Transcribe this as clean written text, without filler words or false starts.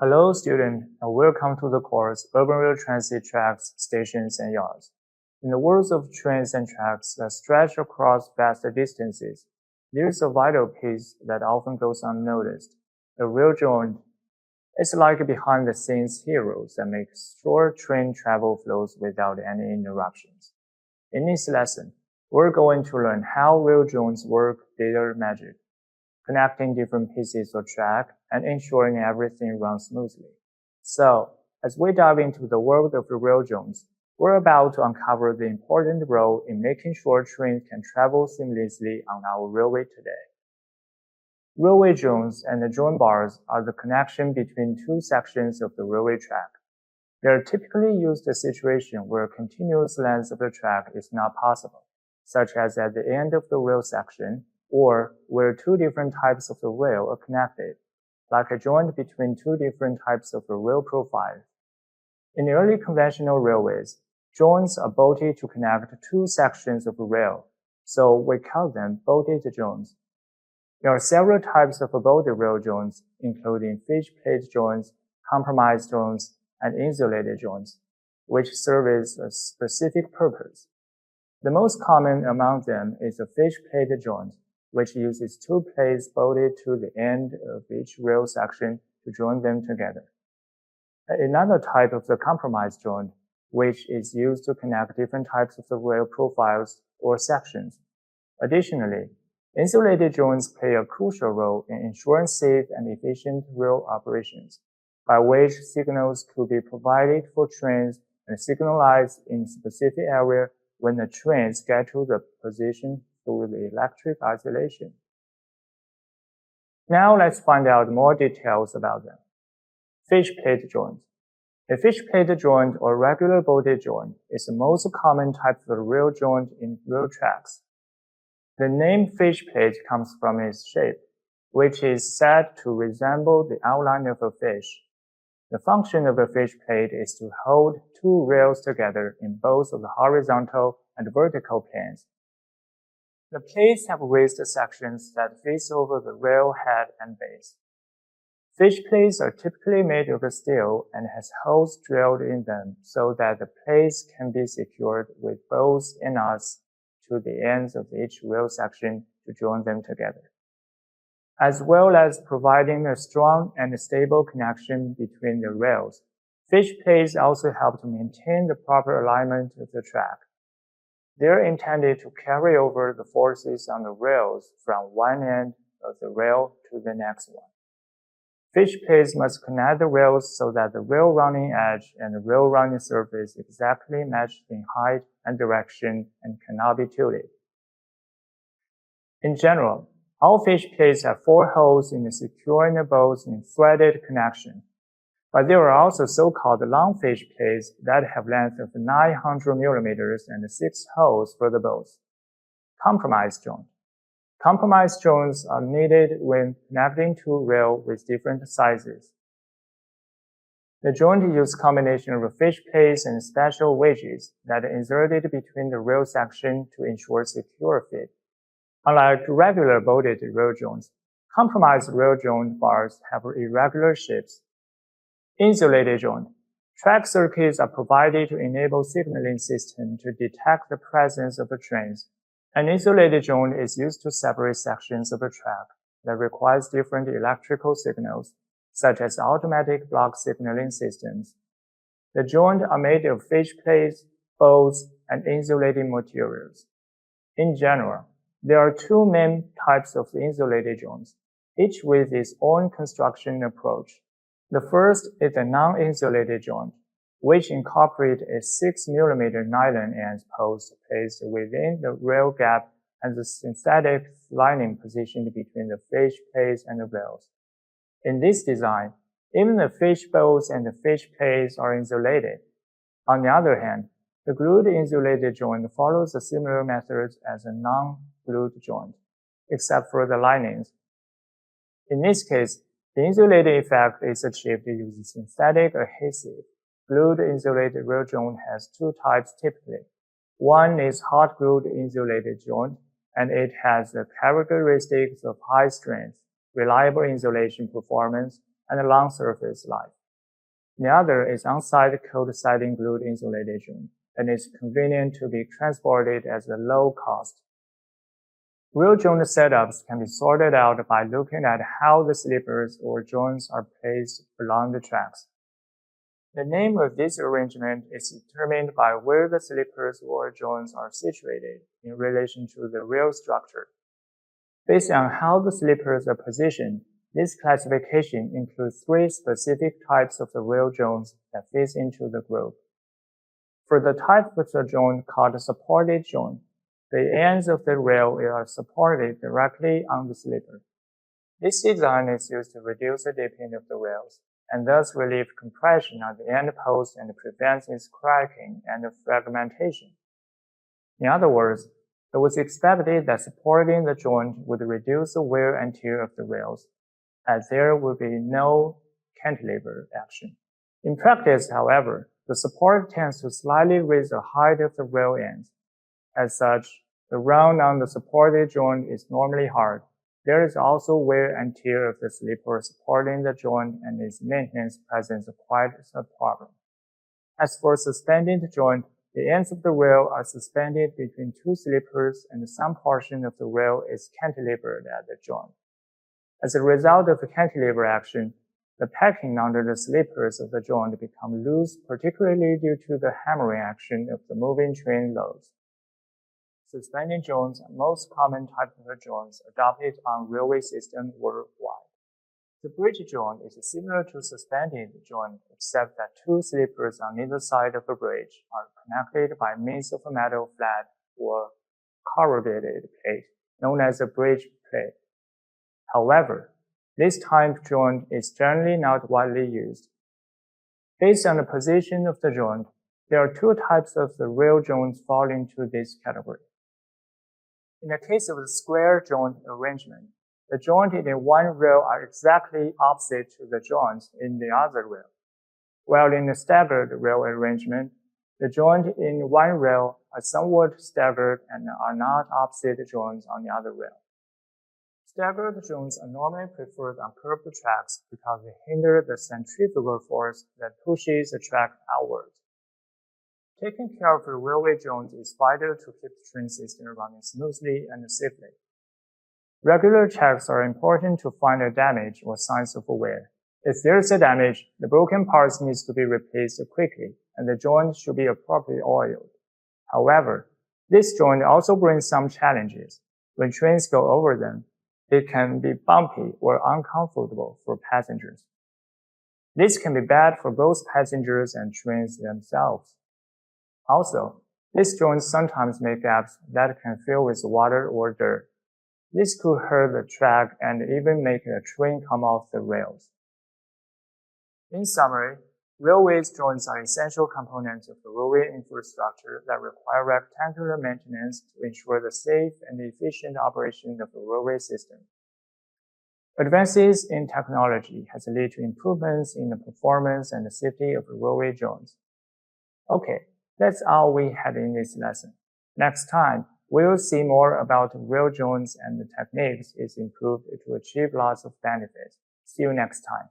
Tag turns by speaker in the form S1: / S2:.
S1: Hello student and welcome to the course Urban Rail Transit Tracks, Stations and Yards. In the world of trains and tracks that stretch across vast distances, there is a vital piece that often goes unnoticed, a rail joint. It's like behind-the-scenes heroes that make sure train travel flows without any interruptions. In this lesson, we're going to learn how rail joints work their magic, connecting different pieces of track and ensuring everything runs smoothly. So, as we dive into the world of the rail joints, we're about to uncover the important role in making sure trains can travel seamlessly on our railway today. Railway joints and the joint bars are the connection between two sections of the railway track. They are typically used in a situation where a continuous length of the track is not possible, such as at the end of the rail section, or where two different types of the rail are connected, like a joint between two different types of the rail profiles. In the early conventional railways, joints are bolted to connect two sections of the rail, so we call them bolted joints. There are several types of bolted rail joints, including fish plate joints, compromise joints, and insulated joints, which serve a specific purpose. The most common among them is a fish plate joint, which uses two plates bolted to the end of each rail section to join them together. Another type of the compromise joint, which is used to connect different types of the rail profiles or sections. Additionally, insulated joints play a crucial role in ensuring safe and efficient rail operations, by which signals could be provided for trains and signalized in specific area when the trains get to the position through the electric isolation. Now let's find out more details about them. Fish plate joint. A fish plate joint or regular bolted joint is the most common type of rail joint in rail tracks. The name fish plate comes from its shape, which is said to resemble the outline of a fish. The function of a fish plate is to hold two rails together in both the horizontal and vertical planes. The plates have raised sections that face over the rail head and base. Fish plates are typically made of steel and has holes drilled in them so that the plates can be secured with bolts and nuts to the ends of each rail section to join them together, as well as providing a strong and stable connection between the rails. Fish plates also help to maintain the proper alignment of the track. They're intended to carry over the forces on the rails from one end of the rail to the next one. Fish plates must connect the rails so that the rail running edge and the rail running surface exactly match in height and direction and cannot be tilted. In general, all fish plates have 4 holes in the securing the bolts in threaded connection. But there are also so-called long fish plates that have length of 900 millimeters and 6 holes for the bolts. Compromise joint. Compromise joints are needed when connecting two rails with different sizes. The joint uses a combination of fish plates and special wedges that are inserted between the rail section to ensure secure fit. Unlike regular bolted rail joints, compromised rail joint bars have irregular shapes. Insulated joint. Track circuits are provided to enable signaling system to detect the presence of the trains. An insulated joint is used to separate sections of a track that requires different electrical signals, such as automatic block signaling systems. The joints are made of fish plates, bolts, and insulating materials. In general, there are 2 main types of insulated joints, each with its own construction approach. The first is a non-insulated joint, which incorporates a 6 mm nylon end post placed within the rail gap and the synthetic lining positioned between the fish plates and the rails. In this design, even the fish bolts and the fish plates are insulated. On the other hand, the glued insulated joint follows a similar method as a non-glued joint, except for the linings. In this case, the insulated effect is achieved using synthetic adhesive. Glued insulated rail joint has 2 types typically. One is hot glued insulated joint, and it has the characteristics of high strength, reliable insulation performance, and long surface life. The other is on-site cold siding glued insulated joint, and is convenient to be transported at a low cost. Real joint setups can be sorted out by looking at how the sleepers or joints are placed along the tracks. The name of this arrangement is determined by where the sleepers or joints are situated in relation to the rail structure. Based on how the sleepers are positioned, this classification includes 3 specific types of the rail joints that fit into the group. For the type of the joint called a supported joint, the ends of the rail are supported directly on the sleeper. This design is used to reduce the dipping of the rails, and thus relieve compression on the end post and prevents its cracking and fragmentation. In other words, it was expected that supporting the joint would reduce the wear and tear of the rails, as there would be no cantilever action. In practice, however, the support tends to slightly raise the height of the rail ends. As such, the round on the supported joint is normally hard. There is also wear and tear of the sleeper supporting the joint, and its maintenance presents quite a problem. As for suspended joint, the ends of the rail are suspended between 2 sleepers, and some portion of the rail is cantilevered at the joint. As a result of the cantilever action, the packing under the sleepers of the joint become loose, particularly due to the hammering action of the moving train loads. Suspended joints are most common type of joints adopted on railway systems worldwide. The bridge joint is similar to suspended joint, except that 2 sleepers on either side of a bridge are connected by means of a metal flat or corrugated plate, known as a bridge plate. However, this type joint is generally not widely used. Based on the position of the joint, there are 2 types of the rail joints fall into this category. In the case of the square joint arrangement, the joints in one rail are exactly opposite to the joints in the other rail, while in the staggered rail arrangement, the joints in one rail are somewhat staggered and are not opposite joints on the other rail. Staggered joints are normally preferred on curved tracks because they hinder the centrifugal force that pushes the track outward. Taking care of the railway joint is vital to keep the train system running smoothly and safely. Regular checks are important to find a damage or signs of wear. If there is a damage, the broken parts needs to be replaced quickly, and the joint should be appropriately oiled. However, this joint also brings some challenges. When trains go over them, it can be bumpy or uncomfortable for passengers. This can be bad for both passengers and trains themselves. Also, these joints sometimes make gaps that can fill with water or dirt. This could hurt the track and even make a train come off the rails. In summary, railways joints are essential components of the railway infrastructure that require rectangular maintenance to ensure the safe and efficient operation of the railway system. Advances in technology has led to improvements in the performance and the safety of the railway joints. Okay, that's all we had in this lesson. Next time, we'll see more about rail joints and the techniques it's improved to achieve lots of benefits. See you next time.